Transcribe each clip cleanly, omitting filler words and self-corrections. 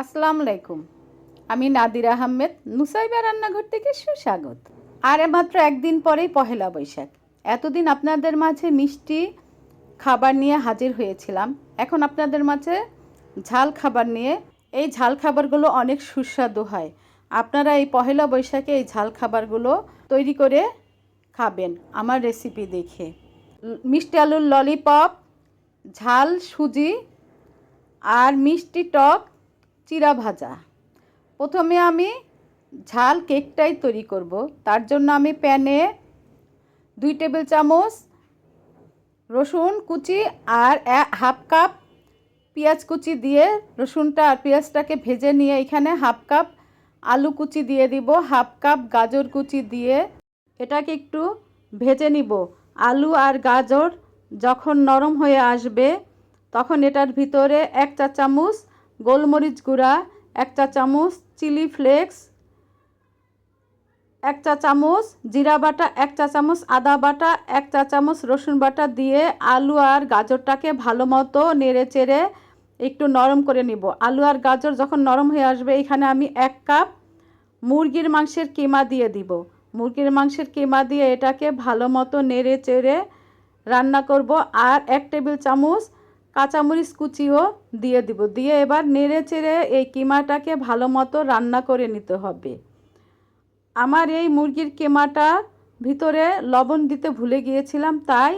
আসসালামু আলাইকুম। আমি নাদিরা আহমেদ, নুসাইবা রান্নাঘর থেকে সুস্বাগত। আর মাত্র একদিন পরেই পহেলা বৈশাখ। এতদিন আপনাদের মাঝে মিষ্টি খাবার নিয়ে হাজির হয়েছিলাম। এখন আপনাদের মাঝে ঝাল খাবার নিয়ে। এই ঝাল খাবারগুলো অনেক সুস্বাদু হয়। আপনারা এই পহেলা বৈশাখে এই ঝাল খাবারগুলো তৈরি করে খাবেন আমার রেসিপি দেখে। মিষ্টি আলুর ললিপপ, ঝাল সুজি আর মিষ্টি টক চিরা ভাজা। প্রথমে আমি ঝাল কেকটাই তৈরি করব। তার জন্য আমি প্যানে 2 টেবিল চামচ রসুন কুচি আর হাফ কাপ পেঁয়াজ কুচি দিয়ে রসুনটা আর পেঁয়াজটাকে ভেজে নিয়ে এখানে হাফ কাপ আলু কুচি দিয়ে দিব, হাফ কাপ গাজর কুচি দিয়ে এটাকে একটু ভেজে নিব। আলু আর গাজর যখন নরম হয়ে আসবে তখন এটার ভিতরে 1 চা চামচ গোলমরিচ গুঁড়া, 1 চা চামচ চিলি ফ্লেক্স, 1 চা চামচ জিরা বাটা, 1 চা চামচ আদা বাটা, 1 চা চামচ রসুন বাটা দিয়ে আলু আর গাজরটাকে ভালো মতো নেড়ে চেড়ে একটু নরম করে নিব। আলু আর গাজর যখন নরম হয়ে আসবে এখানে আমি 1 কাপ মুরগির মাংসের কিমা দিয়ে দিব। মুরগির মাংসের কিমা দিয়ে এটাকে ভালো মতো নেড়ে চেড়ে রান্না করব। আর 1 টেবিল চামচ কাঁচামরিচ কুচিও দিয়ে দিব। দিয়ে এবার নেড়ে চেড়ে এই কিমাটাকে ভালো মতো রান্না করে নিতে হবে। আমার এই মুরগির কিমাটা ভিতরে লবণ দিতে ভুলে গিয়েছিলাম, তাই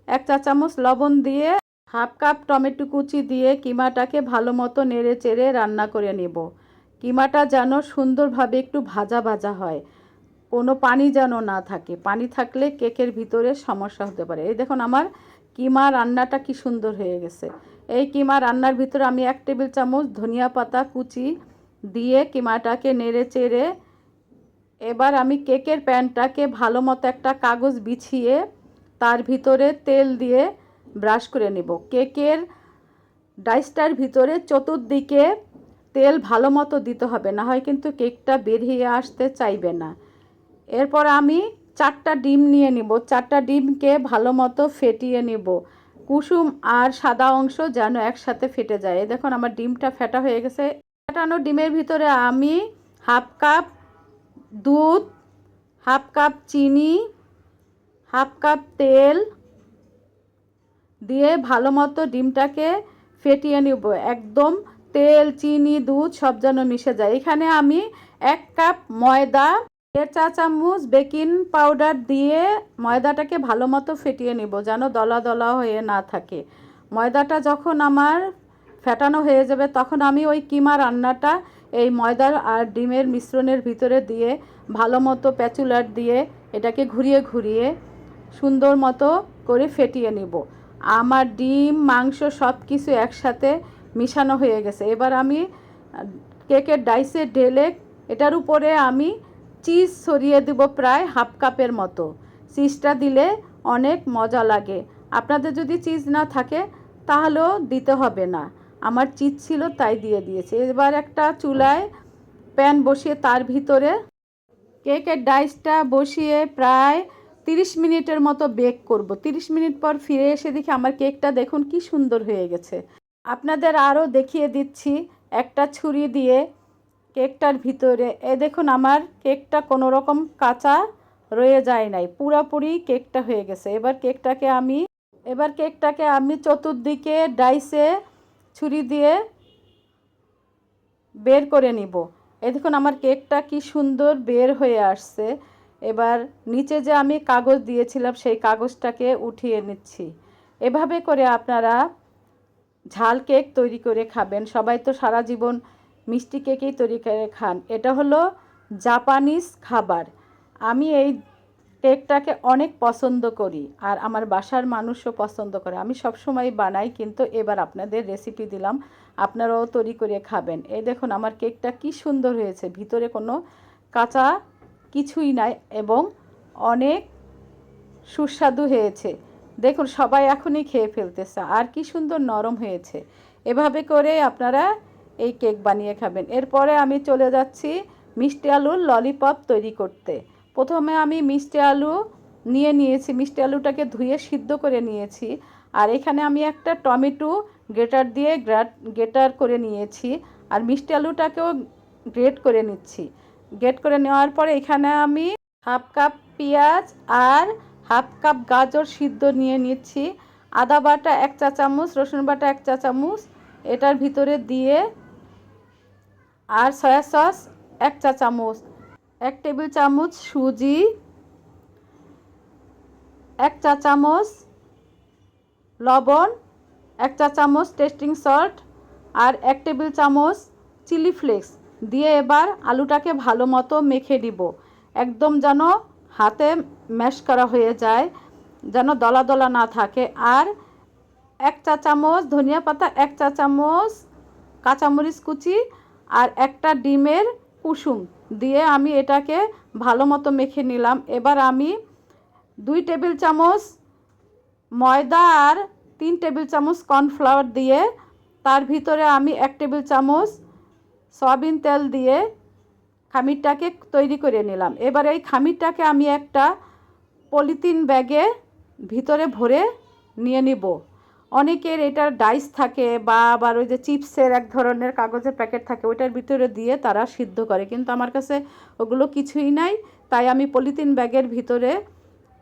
1 চা চামচ লবণ দিয়ে হাফ কাপ টমেটো কুচি দিয়ে কিমাটাকে ভালো মতো নেড়ে চেড়ে রান্না করে নেব। কিমাটা যেন সুন্দরভাবে একটু ভাজা ভাজা হয়, কোনো পানি যেন না থাকে। পানি থাকলে কেকের ভিতরে সমস্যা হতে পারে। এই দেখুন আমার কিমা রান্নাটা কি সুন্দর হয়ে গেছে। এই কিমা রান্নার ভিতরে আমি 1 টেবিল চামচ ধনিয়া পাতা কুচি দিয়ে কিমাটাকে নেড়ে চেড়ে এবার আমি কেকের প্যানটাকে ভালো মতো একটা কাগজ বিছিয়ে তার ভিতরে তেল দিয়ে ব্রাশ করে নেব। কেকের ডাইসটার ভিতরে চতুর্দিকে তেল ভালো মতো দিতে হবে, না হয় কিন্তু কেকটা বেরিয়ে আসতে চাইবে না। এরপর আমি 4টা ডিম নিয়ে নিব। 4টা ডিমকে ভালো মতো ফেটিয়ে নেব। কুসুম আর সাদা অংশ যেন একসাথে ফেটে যায়। দেখুন আমার ডিমটা ফেটা হয়ে গেছে। ফেটানো ডিমের ভিতরে আমি হাফ কাপ দুধ, হাফ কাপ চিনি, হাফ কাপ তেল দিয়ে ভালো মতো ডিমটাকে ফেটিয়ে নেব। একদম তেল চিনি দুধ সব যেন মিশে যায়। এখানে আমি 1 কাপ ময়দা, 1.5 চা চামচ বেকিং পাউডার দিয়ে ময়দাটাকে ভালো মতো ফেটিয়ে নেব যেন দলা দলা হয়ে না থাকে। ময়দাটা যখন আমার ফেটানো হয়ে যাবে তখন আমি ওই কিমা রান্নাটা এই ময়দার আর ডিমের মিশ্রণের ভিতরে দিয়ে ভালো মতো প্যাচুলার দিয়ে এটাকে ঘুরিয়ে ঘুরিয়ে সুন্দর মতো করে ফেটিয়ে নেব। আমার ডিম মাংস সব কিছু একসাথে মিশানো হয়ে গেছে। এবার আমি কেকের ডাইসে ঢেলে এটার উপরে আমি চিজ ছড়িয়ে দেব প্রায় হাফ কাপের মতো। চিজটা দিলে অনেক মজা লাগে। আপনাদের যদি চিজ না থাকে তাহলেও দিতে হবে না। আমার চিজ ছিল তাই দিয়ে দিয়েছি। এবার একটা চুলায় প্যান বসিয়ে তার ভিতরে কেকের ডাইসটা বসিয়ে প্রায় 30 মিনিটের মতো বেক করব। 30 মিনিট পর ফিরে এসে দেখি আমার কেকটা দেখুন কি সুন্দর হয়ে গেছে। আপনাদের আরও দেখিয়ে দিচ্ছি একটা ছুরি দিয়ে কেকটার ভিতরে। দেখুন আমার কেকটা কোনো রকম কাঁচা রয়ে যায় নাই, পুরোপুরি কেকটা হয়ে গেছে। এবার কেকটাকে আমি চতুর্দিকে ডাইসে ছুরি দিয়ে বের করে নিব। দেখুন আমার কেকটা কি সুন্দর বের হয়ে আসছে। এবার নিচে যে আমি কাগজ দিয়েছিলাম সেই কাগজটাকে উঠিয়ে নিচ্ছি। এভাবে করে আপনারা ঝাল কেক তৈরি করে খাবেন। সবাই তো সারা জীবন মিষ্টি কেকই তৈরি করে খান। এটা হলো জাপানিজ খাবার। আমি এই কেকটাকে অনেক পছন্দ করি আর আমার বাসার মানুষও পছন্দ করে। আমি সবসময় বানাই, কিন্তু এবার আপনাদের রেসিপি দিলাম, আপনারাও তৈরি করে খাবেন। এই দেখুন আমার কেকটা কি সুন্দর হয়েছে, ভিতরে কোনো কাঁচা কিছুই নাই এবং অনেক সুস্বাদু হয়েছে। দেখুন সবাই এখনই খেয়ে ফেলতেছে আর কি সুন্দর নরম হয়েছে। এভাবে করে আপনারা এই কেক বানিয়ে খাবেন। এরপরে আমি চলে যাচ্ছি মিষ্টি আলুর ললিপপ তৈরি করতে। প্রথমে আমি মিষ্টি আলু নিয়েছি। মিষ্টি আলুটাকে ধুয়ে সিদ্ধ করে নিয়েছি। আর এখানে আমি একটা টমেটো গ্রেটার দিয়ে গ্রেটার করে নিয়েছি। আর মিষ্টি আলুটাকেও গ্রেট করে নিচ্ছি। গ্রেট করে নেওয়ার পরে এখানে আমি হাফ কাপ পেঁয়াজ আর হাফ কাপ গাজর সিদ্ধ নিয়ে নিচ্ছি। আদা বাটা 1 চা চামচ, রসুন বাটা 1 চা চামচ এটার ভিতরে দিয়ে, আর সয়া সস 1 চা চামচ, 1 টেবিল চামচ সুজি, 1 চা চামচ লবণ, 1 চা চামচ টেস্টিং সল্ট আর 1 টেবিল চামচ চিলি ফ্লেক্স দিয়ে এবার আলুটাকে ভালো মতো মেখে দিব। একদম যেন হাতে ম্যাশ করা হয়ে যায়, যেন দলা দলা না থাকে। আর 1 চা চামচ ধনিয়া পাতা, 1 চা চামচ কাঁচামরিচ কুচি আর একটা ডিমের কুসুম দিয়ে আমি এটাকে ভালো মতো মেখে নিলাম। এবার আমি 2 টেবিল চামচ ময়দা আর 3 টেবিল চামচ কর্নফ্লাওয়ার দিয়ে, তার ভিতরে আমি 1 টেবিল চামচ সয়াবিন তেল দিয়ে খামিরটাকে তৈরি করে নিলাম। এবার এই খামিরটাকে আমি একটা পলিথিন ব্যাগে ভিতরে ভরে নিয়ে নিব। অনেকের এটার ডাইস থাকে বা আবার ওই যে চিপসের এক ধরনের কাগজের প্যাকেট থাকে, ওইটার ভিতরে দিয়ে তারা সিদ্ধ করে, কিন্তু আমার কাছে ওগুলো কিছুই নাই। তাই আমি পলিথিন ব্যাগের ভিতরে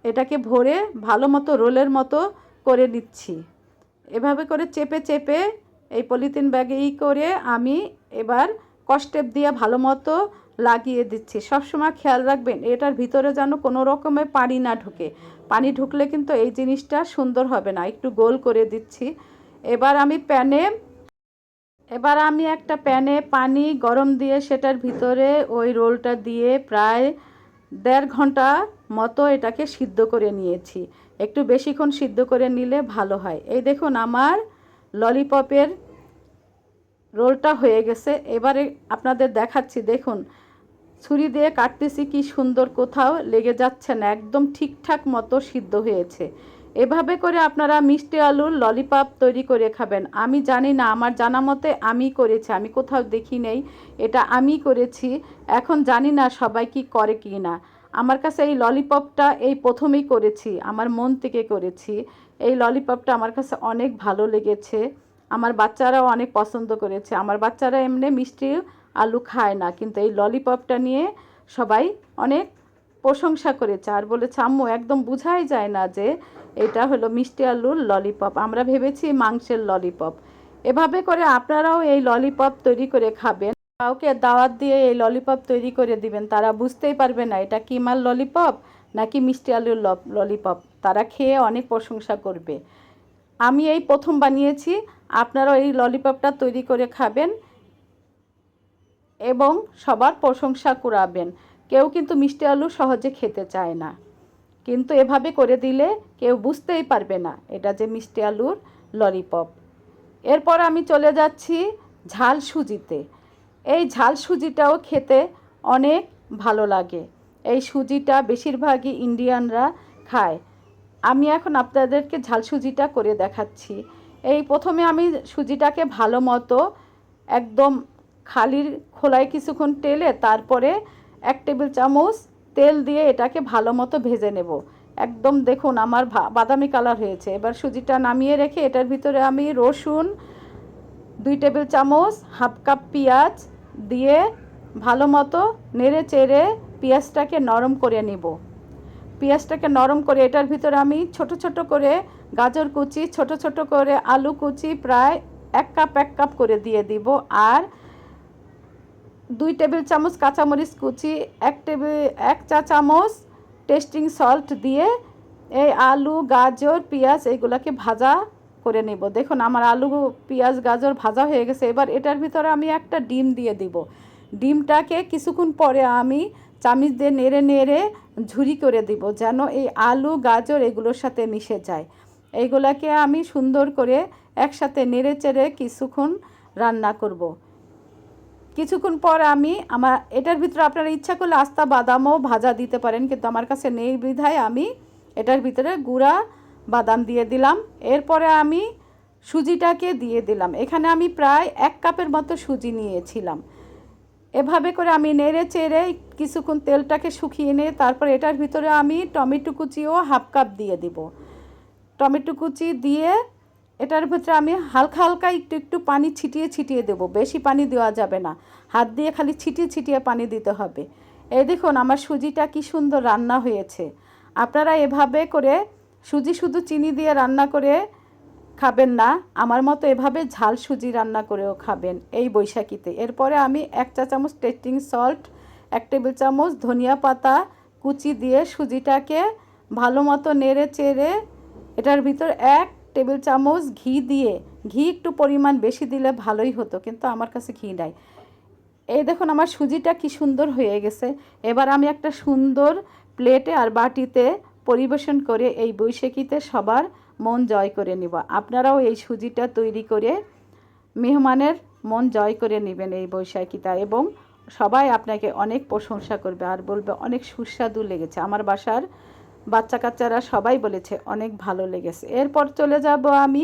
এটাকে ভরে ভালো মতো রোলের মতো করে নিচ্ছি। এভাবে করে চেপে চেপে এই পলিথিন ব্যাগে করে আমি এবার কষ্টেপ দিয়ে ভালো মতো লাগিয়ে দিচ্ছি। সবসময় খেয়াল রাখবেন এটার ভিতরে যেন কোনো রকমের পানি না ঢুকে। পানি ঢুকলে কিন্তু এই জিনিসটা সুন্দর হবে না। একটু গোল করে দিচ্ছি। এবার আমি একটা প্যানে পানি গরম দিয়ে সেটার ভিতরে ওই রোলটা দিয়ে প্রায় 1.5 ঘন্টা মতো এটাকে সিদ্ধ করে নিয়েছি। একটু বেশিক্ষণ সিদ্ধ করে নিলে ভালো হয়। এই দেখুন আমার ললিপপের রোলটা হয়ে গেছে। এবারে আপনাদের দেখাচ্ছি, দেখুন ছুরি দিয়ে কাটতেছি কি সুন্দর, কোথাও লেগে যাচ্ছে না, একদম ঠিকঠাক মতো সিদ্ধ হয়েছে। এভাবে করে আপনারা মিষ্টি আলুর ললিপপ তৈরি করে খাবেন। আমি জানি না, আমার জানা মতে আমি করেছি, আমি কোথাও দেখি নেই, এটা আমি করেছি। এখন জানি না সবাই কি করে কি না। আমার কাছে এই ললিপপটা এই প্রথমেই করেছি, আমার মন থেকে করেছি। এই ললিপপটা আমার কাছে অনেক ভালো লেগেছে, আমার বাচ্চারাও অনেক পছন্দ করেছে। আমার বাচ্চারা এমনি মিষ্টি আলু খায় না, কিন্তু এই ললিপপটা নিয়ে সবাই অনেক প্রশংসা করেছে আর বলেছে আম্মু একদম বোঝাই যায় না যে এটা হলো মিষ্টি আলুর ললিপপ, আমরা ভেবেছি মাংসের ললিপপ। এভাবে করে আপনারাও এই ললিপপ তৈরি করে খাবেন। কাউকে দাওয়াত দিয়ে এই ললিপপ তৈরি করে দিবেন, তারা বুঝতেই পারবে না এটা কি মাল ললিপপ নাকি মিষ্টি আলুর ললিপপ। তারা খেয়ে অনেক প্রশংসা করবে। আমি এই প্রথম বানিয়েছি, আপনারাও এই ললিপপটা তৈরি করে খাবেন এবং সবার প্রশংসা কুড়াবেন। কেউ কিন্তু মিষ্টি আলু সহজে খেতে চায় না, কিন্তু এভাবে করে দিলে কেউ বুঝতেই পারবে না এটা যে মিষ্টি আলুর ললিপপ। এরপর আমি চলে যাচ্ছি ঝাল সুজিতে। এই ঝাল সুজিটাও খেতে অনেক ভালো লাগে। এই সুজিটা বেশিরভাগই ইন্ডিয়ানরা খায়। আমি এখন আপনাদেরকে ঝাল সুজিটা করে দেখাচ্ছি। এই প্রথমে আমি সুজিটাকে ভালো মতো একদম খালির খোলায় কিছুক্ষণ টেলে তারপরে 1 টেবিল চামচ তেল দিয়ে এটাকে ভালো মতো ভেজে নেব। একদম দেখুন আমার বাদামি কালার হয়েছে। এবার সুজিটা নামিয়ে রেখে এটার ভিতরে আমি রসুন 2 টেবিল চামচ, হাফ কাপ পেঁয়াজ দিয়ে ভালো মতো নেড়ে চেড়ে পেঁয়াজটাকে নরম করে নিব। পেঁয়াজটাকে নরম করে এটার ভিতরে আমি ছোট ছোট করে গাজর কুচি, ছোট ছোট করে আলু কুচি প্রায় 1 কাপ করে দিয়ে দিব। আর 2 টেবিল চামচ কাঁচামরিচ কুচি, 1 চা চামচ টেস্টিং সল্ট দিয়ে এই আলু গাজর পেঁয়াজ এইগুলোকে ভাজা করে নেব। দেখুন আমার আলু পেঁয়াজ গাজর ভাজা হয়ে গেছে। এবার এটার ভিতরে আমি একটা ডিম দিয়ে দিব। ডিমটাকে কিছুক্ষণ পরে আমি চামচ দিয়ে নেড়ে নেড়ে ঝুরি করে দিব, যেন এই আলু গাজর এগুলোর সাথে মিশে যায়। এইগুলাকে আমি সুন্দর করে একসাথে নেড়ে চেড়ে কিছুক্ষণ রান্না করব। কিছুক্ষণ পর আমার এটার ভিতরে আপনারা ইচ্ছা করলে আস্তা বাদামও ভাজা দিতে পারেন, কিন্তু আমার কাছে নেই বিধায় আমি এটার ভিতরে গুঁড়া বাদাম দিয়ে দিলাম। এরপরে আমি সুজিটাকে দিয়ে দিলাম। এখানে আমি প্রায় 1 কাপের মতো সুজি নিয়েছিলাম। এভাবে করে আমি নেড়ে চেড়ে কিছুক্ষণ তেলটাকে শুকিয়ে নিয়ে তারপর এটার ভিতরে আমি টমেটো কুচিও হাফ কাপ দিয়ে দিব। টমেটো কুচি দিয়ে এটার ভিতরে আমি হালকা হালকা একটু একটু পানি ছিটিয়ে ছিটিয়ে দেব, বেশি পানি দেওয়া যাবে না, হাত দিয়ে খালি ছিটিয়ে ছিটিয়ে পানি দিতে হবে। এই দেখুন আমার সুজিটা কি সুন্দর রান্না হয়েছে। আপনারা এভাবে করে সুজি শুধু চিনি দিয়ে রান্না করে খাবেন না, আমার মতো এভাবে ঝাল সুজি রান্না করেও খাবেন এই বৈশাখীতে। এরপরে আমি 1 চা চামচ টেস্টিং সল্ট, 1 টেবিল চামচ ধনিয়া পাতা কুচি দিয়ে সুজিটাকে ভালো মতো নেড়ে চেড়ে এটার ভিতর 1 টেবিল চামচ ঘি দিয়ে, ঘি একটু পরিমাণ বেশি দিলে ভালোই হতো, কিন্তু আমার কাছে ঘি নাই। এই দেখুন আমার সুজিটা কি সুন্দর হয়ে গেছে। এবার আমি একটা সুন্দর প্লেটে আর বাটিতে পরিবেশন করে এই বৈশাখীতে সবার মন জয় করে নিব। আপনারাও এই সুজিটা তৈরি করে মেহমানের মন জয় করে নেবেন এই বৈশাখীটা, এবং সবাই আপনাকে অনেক প্রশংসা করবে আর বলবে অনেক সুস্বাদু লেগেছে। আমার বাসার বাচ্চা কাচ্চারা সবাই বলেছে অনেক ভালো লেগেছে। এরপর চলে যাব আমি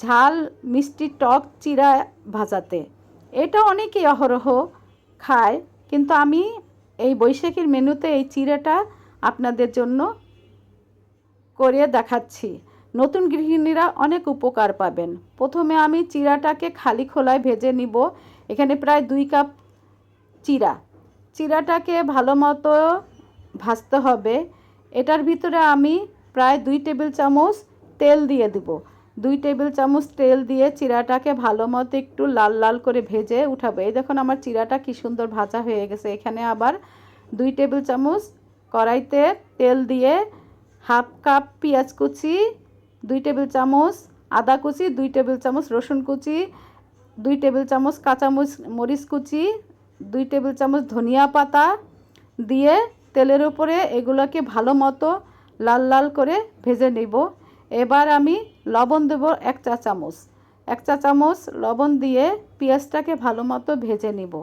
ঝাল মিষ্টি টক চিড়া ভাজাতে। এটা অনেকেই অহরহ খায়, কিন্তু আমি এই বৈশাখীর মেনুতে এই চিড়াটা আপনাদের জন্য করে দেখাচ্ছি। নতুন গৃহিণীরা অনেক উপকার পাবেন। প্রথমে আমি চিড়াটাকে খালি খোলায় ভেজে নিব। এখানে প্রায় 2 কাপ চিড়াটাকে ভালো মতো ভাজতে হবে। এটার ভিতরে আমি প্রায় 2 টেবিল চামচ তেল দিয়ে দিব। 2 টেবিল চামচ তেল দিয়ে চিড়াটাকে ভালো মতো একটু লাল লাল করে ভেজে উঠাবো। এই দেখুন আমার চিড়াটা কি সুন্দর ভাজা হয়ে গেছে। এখানে আবার 2 টেবিল চামচ কড়াইতে তেল দিয়ে হাফ কাপ পেঁয়াজ কুচি, 2 টেবিল চামচ আদা কুচি, 2 টেবিল চামচ রসুন কুচি, 2 টেবিল চামচ কাঁচা মরিচ কুচি, 2 টেবিল চামচ ধনিয়া পাতা দিয়ে তেলের উপরে এগুলোকে ভালো মতো লাল লাল করে ভেজে নেব। এবার আমি লবণ দেব 1 চা চামচ। 1 চা চামচ লবণ দিয়ে পেঁয়াজটাকে ভালো মতো ভেজে নেব।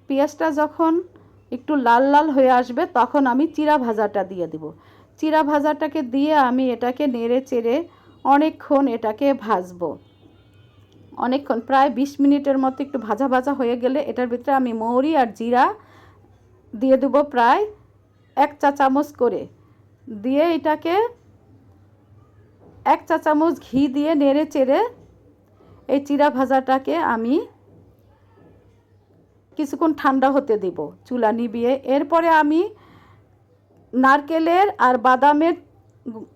পেঁয়াজটা যখন একটু লাল লাল হয়ে আসবে তখন আমি চিড়া ভাজাটা দিয়ে দেব। চিড়া ভাজাটাকে দিয়ে আমি এটাকে নেড়ে চেড়ে অনেকক্ষণ এটাকে ভাজবো। অনেকক্ষণ প্রায় 20 মিনিটের মতো একটু ভাজা ভাজা হয়ে গেলে এটার ভিতরে আমি মৌরি আর জিরা দিয়ে দেবো প্রায় 1 চা চামচ করে। দিয়ে এটাকে 1 চা চামচ ঘি দিয়ে নেড়ে চেড়ে এই চিড়া ভাজাটাকে আমি কিছুক্ষণ ঠান্ডা হতে দেব চুলা নিভিয়ে। এরপরে আমি নারকেলের আর বাদামের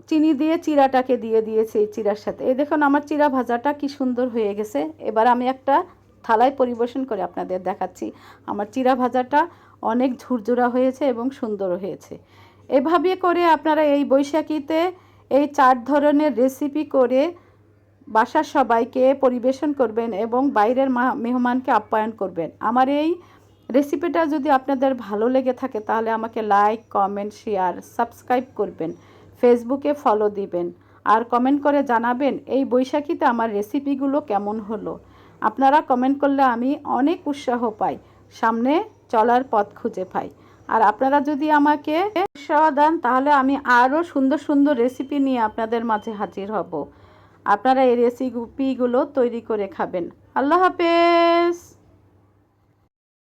চিনি দিয়ে চিড়াটাকে দিয়ে দিয়েছি এই চিড়ার সাথে। এই দেখুন আমার চিড়া ভাজাটা কি সুন্দর হয়ে গেছে। এবার আমি একটা থালায় পরিবেশন করে আপনাদের দেখাচ্ছি। আমার চিড়া ভাজাটা অনেক ঝুরঝুরা হয়েছে এবং সুন্দর হয়েছে। এভাবে করে আপনারা এই বৈশাখীতে এই 4 ধরনের রেসিপি করে বাসার সবাইকে পরিবেশন করবেন এবং বাইরের মেহমানকে আপ্যায়ন করবেন। আমার এই রেসিপিটা যদি আপনাদের ভালো লেগে থাকে তাহলে আমাকে লাইক, কমেন্ট, শেয়ার, সাবস্ক্রাইব করবেন, ফেসবুকে ফলো দিবেন আর কমেন্ট করে জানাবেন এই বৈশাখীতে আমার রেসিপিগুলো কেমন হলো। আপনারা কমেন্ট করলে আমি অনেক উৎসাহ পাই, সামনে চলার পথ খুঁজে পাই। আর আপনারা যদি আমাকে উৎসাহ দেন তাহলে আমি আরও সুন্দর সুন্দর রেসিপি নিয়ে আপনাদের মাঝে হাজির হব। আপনারা এই রেসিপিগুলো তৈরি করে খাবেন। আল্লাহ হাফেজ।